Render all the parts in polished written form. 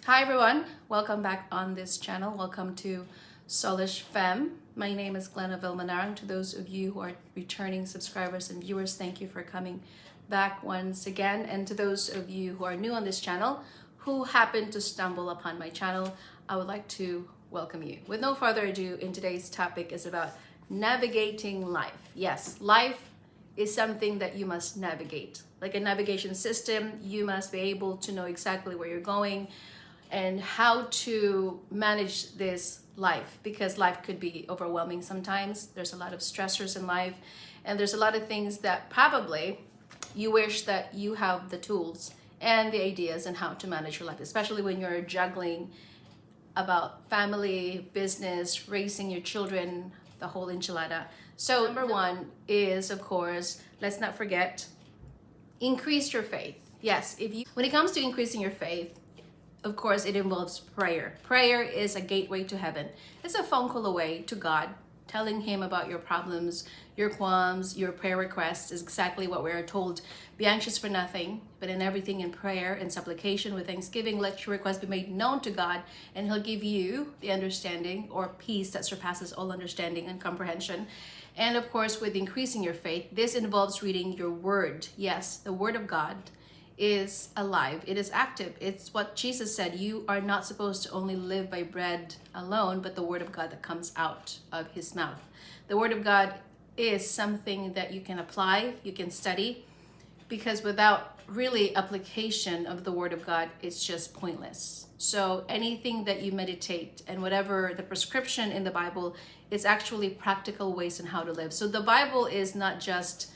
Hi everyone, welcome back on this channel. Welcome to Solish Femme. My name is Glenna Vilmanarang. To those of you who are returning subscribers and viewers, thank you for coming back once again. And to those of you who are new on this channel, who happen to stumble upon my channel, I would like to welcome you. With no further ado, in today's topic is about navigating life. Yes, life is something that you must navigate. Like a navigation system, you must be able to know exactly where you're going and how to manage this life, because life could be overwhelming sometimes. There's a lot of stressors in life, and there's a lot of things that probably you wish that you have the tools and the ideas and how to manage your life, especially when you're juggling about family, business, raising your children, the whole enchilada. So number one is, of course, let's not forget, increase your faith. Yes, when it comes to increasing your faith, of course, it involves prayer. Prayer is a gateway to heaven. It's a phone call away to God, telling Him about your problems, your qualms, your prayer requests is exactly what we are told. Be anxious for nothing, but in everything in prayer and supplication with thanksgiving, let your requests be made known to God, and He'll give you the understanding or peace that surpasses all understanding and comprehension. And of course, with increasing your faith, this involves reading your word. Yes, the word of God is alive, it is active. It's what Jesus said, you are not supposed to only live by bread alone, but the word of God that comes out of His mouth. The word of God is something that you can apply, you can study, because without really application of the word of God, it's just pointless. So anything that you meditate and whatever the prescription in the Bible, it's actually practical ways on how to live. So the Bible is not just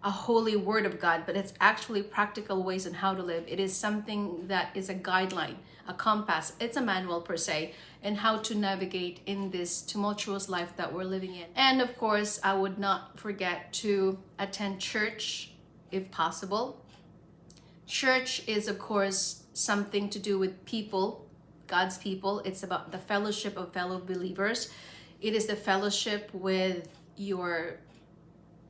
a holy word of God, but it's actually practical ways on how to live. It is something that is a guideline, a compass. It's a manual per se, and how to navigate in this tumultuous life that we're living in. And of course, I would not forget to attend church if possible. Church is, of course, something to do with people, God's people. It's about the fellowship of fellow believers. It is the fellowship with your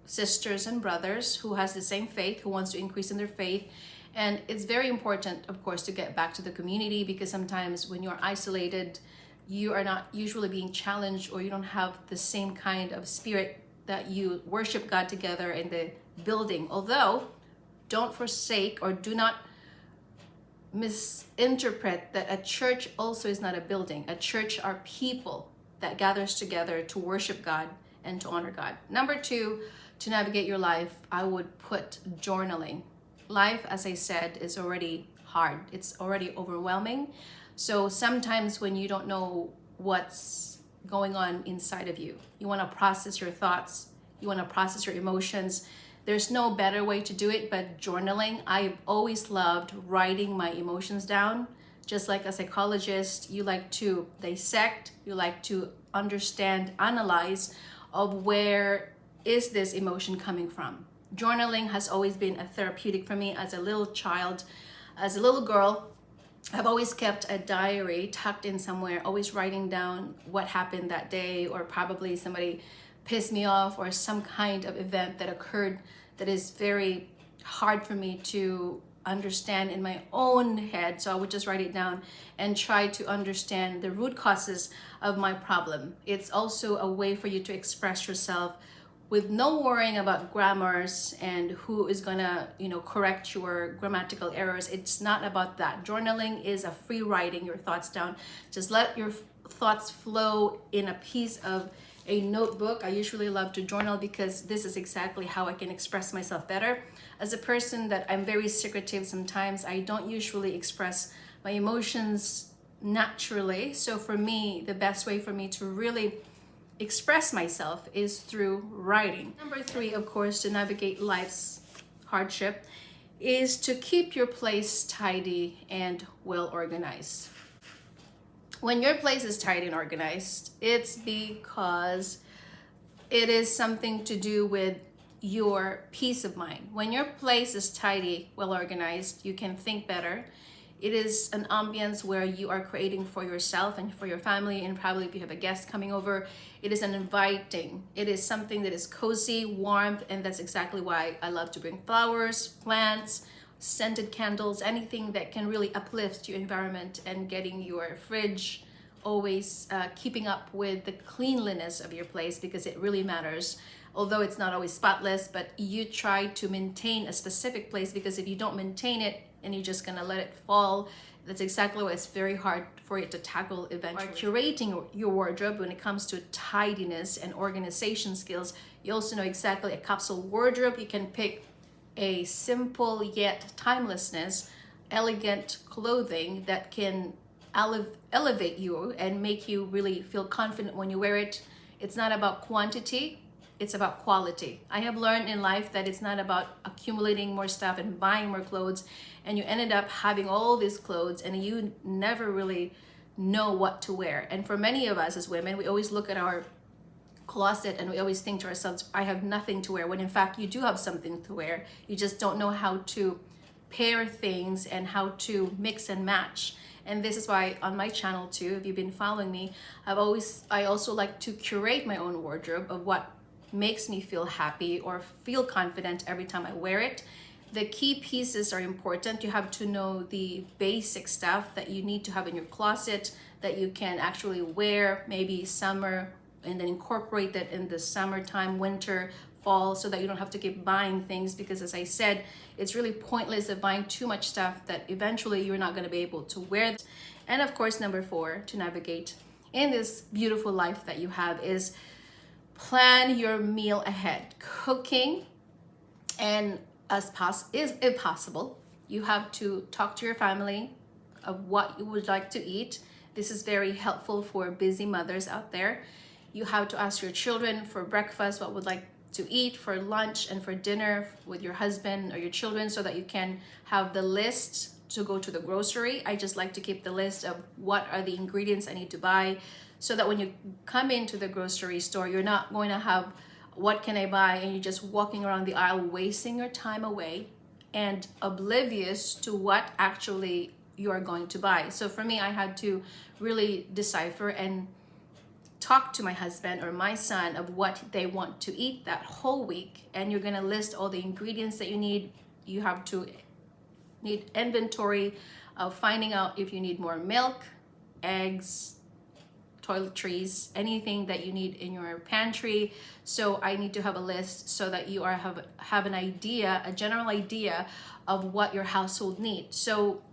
sisters and brothers who has the same faith, who wants to increase in their faith. And it's very important, of course, to get back to the community, because sometimes when you're isolated, you are not usually being challenged, or you don't have the same kind of spirit that you worship God together in the building. Although, don't forsake or do not misinterpret that a church also is not a building. A church are people that gathers together to worship God and to honor God. Number two, to navigate your life, I would put journaling. Life, as I said, is already hard. It's already overwhelming. So sometimes when you don't know what's going on inside of you, you want to process your thoughts, you want to process your emotions. There's no better way to do it but journaling. I've always loved writing my emotions down. Just like a psychologist, you like to dissect, you like to understand, analyze of where is this emotion coming from. Journaling has always been a therapeutic for me. As a little child, as a little girl, I've always kept a diary tucked in somewhere, always writing down what happened that day, or probably somebody pissed me off, or some kind of event that occurred that is very hard for me to understand in my own head. So I would just write it down and try to understand the root causes of my problem. It's also a way for you to express yourself with no worrying about grammars and who is gonna, correct your grammatical errors. It's not about that. Journaling is a free writing your thoughts down. Just let your thoughts flow in a piece of a notebook. I usually love to journal because this is exactly how I can express myself better. As a person that I'm very secretive sometimes, I don't usually express my emotions naturally. So for me, the best way for me to really express myself is through writing. Number three, of course, to navigate life's hardship is to keep your place tidy and well organized. When your place is tidy and organized, it's because it is something to do with your peace of mind. When your place is tidy, well organized, you can think better. It is an ambience where you are creating for yourself and for your family, and probably if you have a guest coming over, it is an inviting. It is something that is cozy, warmth, and that's exactly why I love to bring flowers, plants, scented candles, anything that can really uplift your environment, and getting your fridge always keeping up with the cleanliness of your place, because it really matters. Although it's not always spotless, but you try to maintain a specific place, because if you don't maintain it and you're just gonna let it fall, that's exactly why it's very hard for it to tackle eventually. By curating your wardrobe, when it comes to tidiness and organization skills, you also know exactly a capsule wardrobe. You can pick a simple yet timelessness, elegant clothing that can elevate you and make you really feel confident when you wear it. It's not about quantity, it's about quality. I have learned in life that it's not about accumulating more stuff and buying more clothes, and you ended up having all these clothes and you never really know what to wear. And for many of us as women, we always look at our closet and we always think to ourselves, I have nothing to wear, when in fact you do have something to wear. You just don't know how to pair things and how to mix and match. And this is why on my channel too, if you've been following me, I also like to curate my own wardrobe of what makes me feel happy or feel confident every time I wear it. The key pieces are important. You have to know the basic stuff that you need to have in your closet that you can actually wear maybe summer, and then incorporate that in the summertime, winter, fall, so that you don't have to keep buying things, because as I said, it's really pointless of buying too much stuff that eventually you're not going to be able to wear. And of course, number 4, to navigate in this beautiful life that you have, is plan your meal ahead. Cooking, and if possible, you have to talk to your family of what you would like to eat. This is very helpful for busy mothers out there. You have to ask your children for breakfast what would like to eat, for lunch and for dinner with your husband or your children, so that you can have the list to go to the grocery. I just like to keep the list of what are the ingredients I need to buy, so that when you come into the grocery store, you're not going to have what can I buy, and you're just walking around the aisle wasting your time away and oblivious to what actually you are going to buy. So for me, I had to really decipher and talk to my husband or my son of what they want to eat that whole week, and you're going to list all the ingredients that you need. You have to need inventory of finding out if you need more milk, eggs, toiletries, anything that you need in your pantry. So I need to have a list so that you have an idea, a general idea of what your household needs. So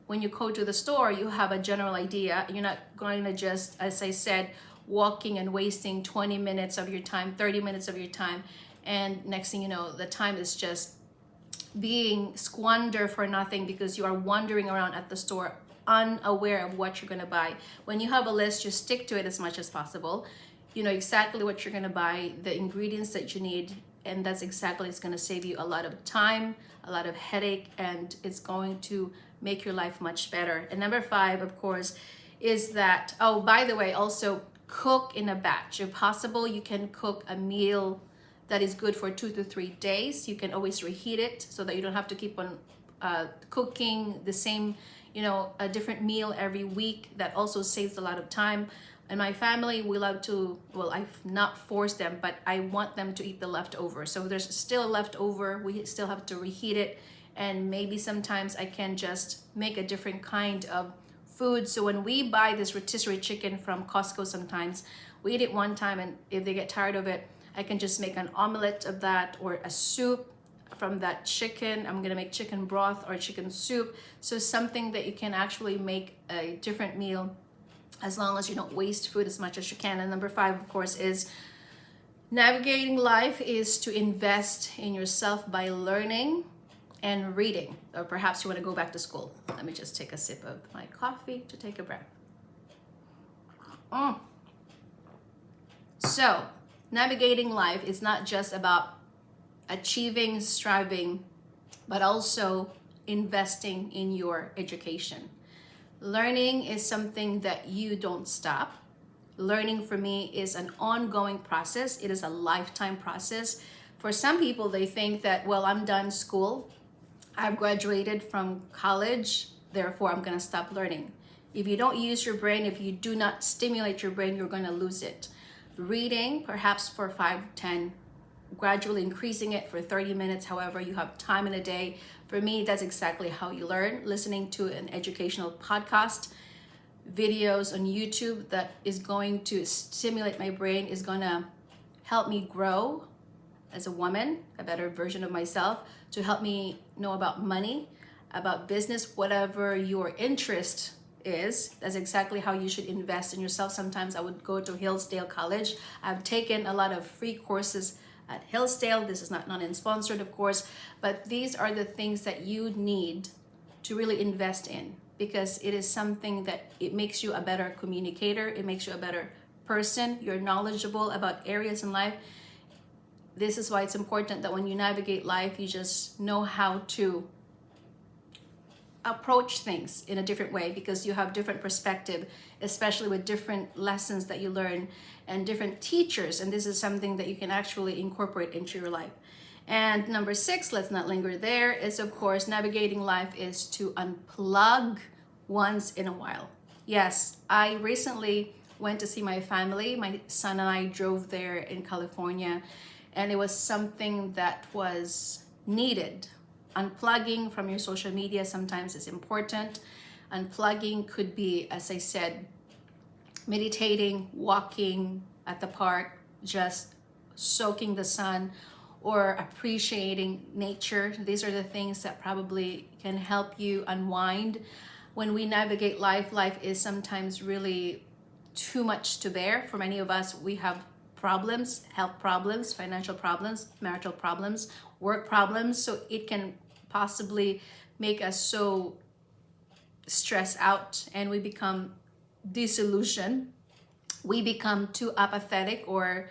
when you go to the store, you have a general idea. You're not going to just, as I said, walking and wasting 20 minutes of your time, 30 minutes of your time, and next thing you know, the time is just being squandered for nothing, because you are wandering around at the store unaware of what you're going to buy. When you have a list, just stick to it as much as possible. You know exactly what you're going to buy, the ingredients that you need, and that's exactly, it's going to save you a lot of time, a lot of headache, and it's going to make your life much better. And number 5, of course, is that, oh, by the way, also cook in a batch. If possible, you can cook a meal that is good for 2 to 3 days. You can always reheat it so that you don't have to keep on cooking the same, a different meal every week. That also saves a lot of time. In my family, we love to, well, I've not forced them, but I want them to eat the leftover. So there's still a leftover, we still have to reheat it. And maybe sometimes I can just make a different kind of food. So when we buy this rotisserie chicken from Costco, sometimes we eat it one time, and if they get tired of it, I can just make an omelet of that, or a soup from that chicken. I'm gonna make chicken broth or chicken soup. So something that you can actually make a different meal, as long as you don't waste food as much as you can. And number 5, of course, is navigating life is to invest in yourself by learning and reading. Or perhaps you want to go back to school. Let me just take a sip of my coffee to take a breath. So navigating life is not just about achieving, striving, but also investing in your education. Learning is something that you don't stop. Learning for me is an ongoing process. It is a lifetime process. For some people, they think that, well, I'm done school. I've graduated from college, therefore I'm gonna stop learning. If you don't use your brain, if you do not stimulate your brain, you're gonna lose it. Reading, perhaps for 5, 10, gradually increasing it for 30 minutes, however you have time in a day. For me, that's exactly how you learn, listening to an educational podcast, videos on YouTube that is going to stimulate my brain, is going to help me grow as a woman, a better version of myself, to help me know about money, about business, whatever your interest is. That's exactly how you should invest in yourself. Sometimes I would go to Hillsdale College. I've taken a lot of free courses at Hillsdale. This is not non-sponsored, of course, but these are the things that you need to really invest in, because it is something that it makes you a better communicator. It makes you a better person. You're knowledgeable about areas in life. This is why it's important that when you navigate life, you just know how to approach things in a different way, because you have different perspective, especially with different lessons that you learn and different teachers. And this is something that you can actually incorporate into your life. And number 6, let's not linger there, is of course, navigating life is to unplug once in a while. Yes, I recently went to see my family. My son and I drove there in California, and it was something that was needed. Unplugging from your social media sometimes is important. Unplugging could be, as I said, meditating, walking at the park, just soaking the sun, or appreciating nature. These are the things that probably can help you unwind. When we navigate life, life is sometimes really too much to bear. For many of us, we have problems, health problems, financial problems, marital problems, work problems. So it can possibly make us so stressed out, and we become disillusioned. We become too apathetic, or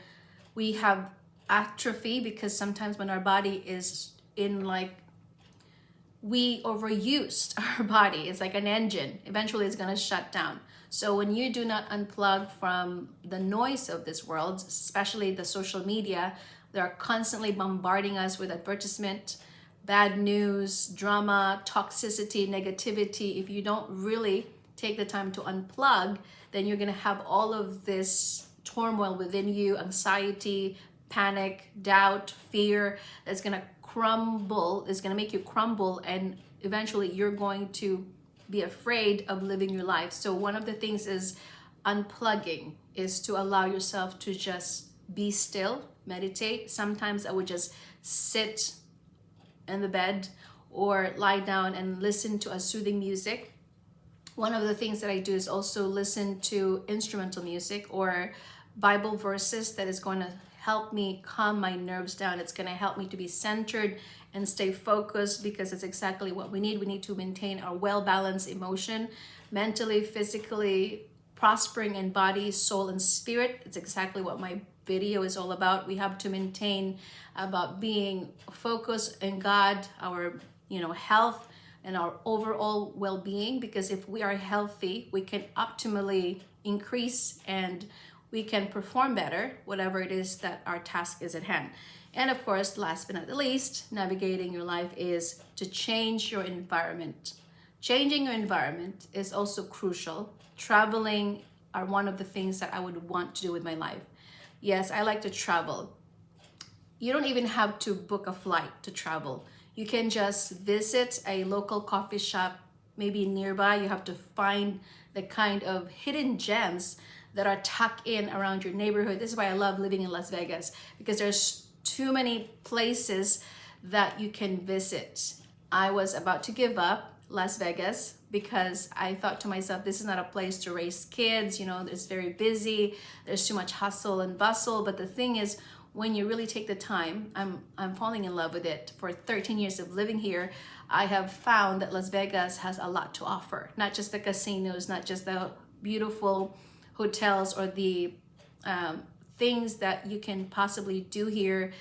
we have atrophy, because sometimes when our body is in, like, we overused our body. It's like an engine. Eventually it's going to shut down. So when you do not unplug from the noise of this world, especially the social media, they are constantly bombarding us with advertisement, bad news, drama, toxicity, negativity. If you don't really take the time to unplug, then you're going to have all of this turmoil within you, anxiety, panic, doubt, fear, that's going to crumble, is going to make you crumble, and eventually you're going to be afraid of living your life. So one of the things is unplugging, is to allow yourself to just be still, meditate. Sometimes I would just sit in the bed or lie down and listen to a soothing music. One of the things that I do is also listen to instrumental music or Bible verses that is going to help me calm my nerves down. It's going to help me to be centered and stay focused, because it's exactly what we need. We need to maintain our well-balanced emotion, mentally, physically, prospering in body, soul, and spirit. It's exactly what my video is all about. We have to maintain about being focused in God, our health, and our overall well-being, because if we are healthy, we can optimally increase and we can perform better, whatever it is that our task is at hand. And of course, last but not the least, navigating your life is to change your environment. Changing your environment is also crucial. Traveling are one of the things that I would want to do with my life. Yes, I like to travel. You don't even have to book a flight to travel. You can just visit a local coffee shop, maybe nearby. You have to find the kind of hidden gems that are tucked in around your neighborhood. This is why I love living in Las Vegas, because there's too many places that you can visit. I was about to give up Las Vegas because I thought to myself, this is not a place to raise kids. It's very busy. There's too much hustle and bustle. But the thing is, when you really take the time, I'm falling in love with it. For 13 years of living here, I have found that Las Vegas has a lot to offer. Not just the casinos, not just the beautiful hotels or the things that you can possibly do here.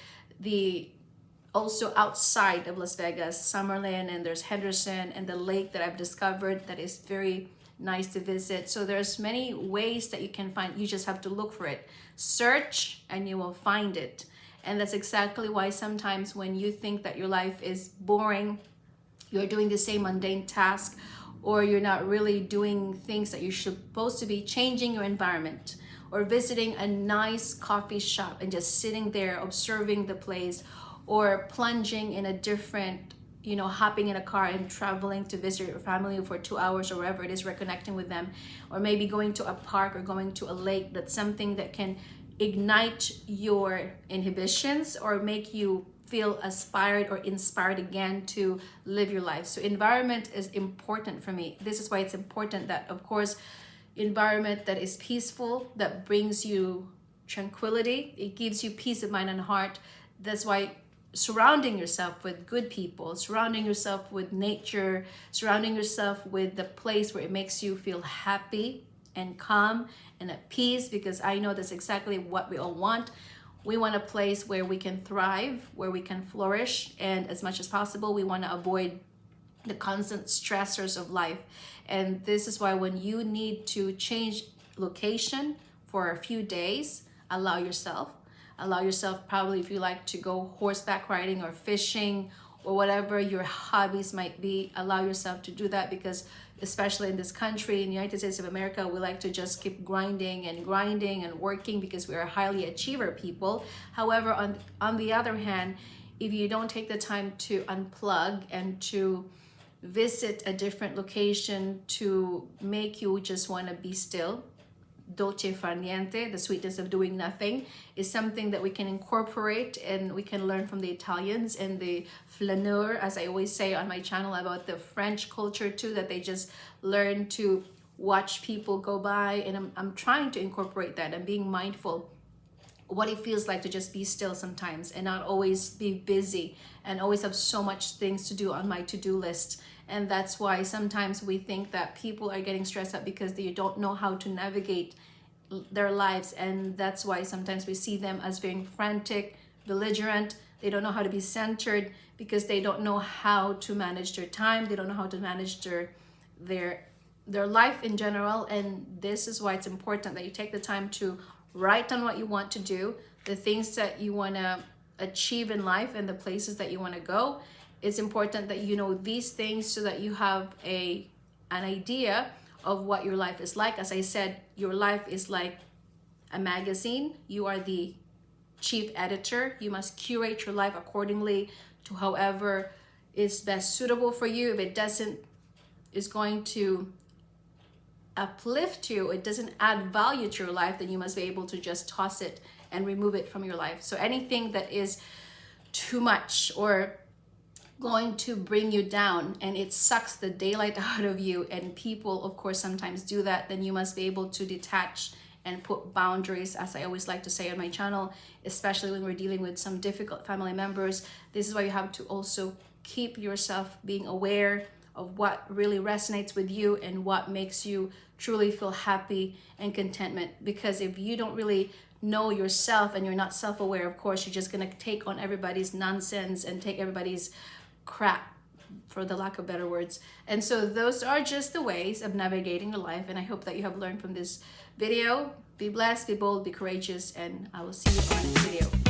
Also outside of Las Vegas, Summerlin, and there's Henderson and the lake that I've discovered that is very nice to visit. So there's many ways that you can find. You just have to look for it. Search and you will find it. And that's exactly why sometimes when you think that your life is boring, you're doing the same mundane task, or you're not really doing things that you're supposed to be, changing your environment. or visiting a nice coffee shop and just sitting there observing the place, or plunging in a different, hopping in a car and traveling to visit your family for 2 hours or wherever it is, reconnecting with them, or maybe going to a park or going to a lake. That's something that can ignite your inhibitions or make you feel aspired or inspired again to live your life. So environment is important for me. This is why it's important that, of course, environment that is peaceful, that brings you tranquility, it gives you peace of mind and heart. That's why surrounding yourself with good people, surrounding yourself with nature, surrounding yourself with the place where it makes you feel happy and calm and at peace, because I know that's exactly what we all want. We want a place where we can thrive, where we can flourish, and as much as possible, we want to avoid the constant stressors of life. And this is why when you need to change location for a few days, allow yourself, probably if you like to go horseback riding or fishing or whatever your hobbies might be, allow yourself to do that, because especially in this country, in the United States of America, we like to just keep grinding and working because we are highly achiever people. However, on the other hand, if you don't take the time to unplug and to visit a different location to make you just want to be still, dolce far niente, the sweetness of doing nothing, is something that we can incorporate, and we can learn from the Italians and the flaneur, as I always say on my channel about the French culture too, that they just learn to watch people go by. And I'm trying to incorporate that and being mindful what it feels like to just be still sometimes and not always be busy and always have so much things to do on my to-do list. And that's why sometimes we think that people are getting stressed out because they don't know how to navigate their lives. And that's why sometimes we see them as being frantic, belligerent. They don't know how to be centered because they don't know how to manage their time. They don't know how to manage their life in general. And this is why it's important that you take the time to write down what you want to do, the things that you want to achieve in life, and the places that you want to go. It's important that you know these things so that you have an idea of what your life is like. As I said, your life is like a magazine. You are the chief editor. You must curate your life accordingly to however is best suitable for you. If it doesn't, is going to uplift you, it doesn't add value to your life, then you must be able to just toss it and remove it from your life. So anything that is too much or going to bring you down and it sucks the daylight out of you, and people of course sometimes do that, then you must be able to detach and put boundaries, as I always like to say on my channel, especially when we're dealing with some difficult family members. This is why you have to also keep yourself being aware of what really resonates with you and what makes you truly feel happy and contentment. Because if you don't really know yourself and you're not self-aware, of course, you're just gonna take on everybody's nonsense and take everybody's crap, for the lack of better words. And so those are just the ways of navigating your life. And I hope that you have learned from this video. Be blessed, be bold, be courageous, and I will see you on the next video.